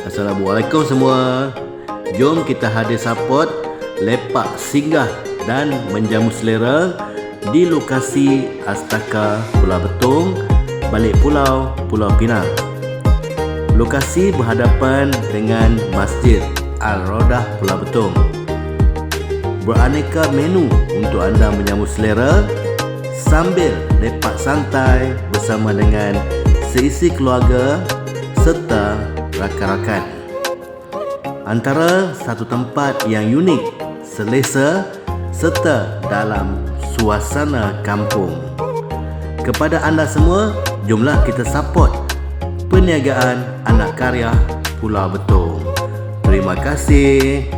Assalamualaikum semua. Jom kita hadir support, lepak singgah dan menjamu selera di lokasi Astaka Pulau Betung, balik pulau Pulau Pinang. Lokasi berhadapan dengan Masjid Al-Rodah Pulau Betung. Beraneka menu untuk anda menjamu selera sambil lepak santai bersama dengan seisi keluarga serta rakan-rakan. Antara satu tempat yang unik, selesa serta dalam suasana kampung. Kepada anda semua, jomlah kita support perniagaan anak karya Pulau Betung. Terima kasih.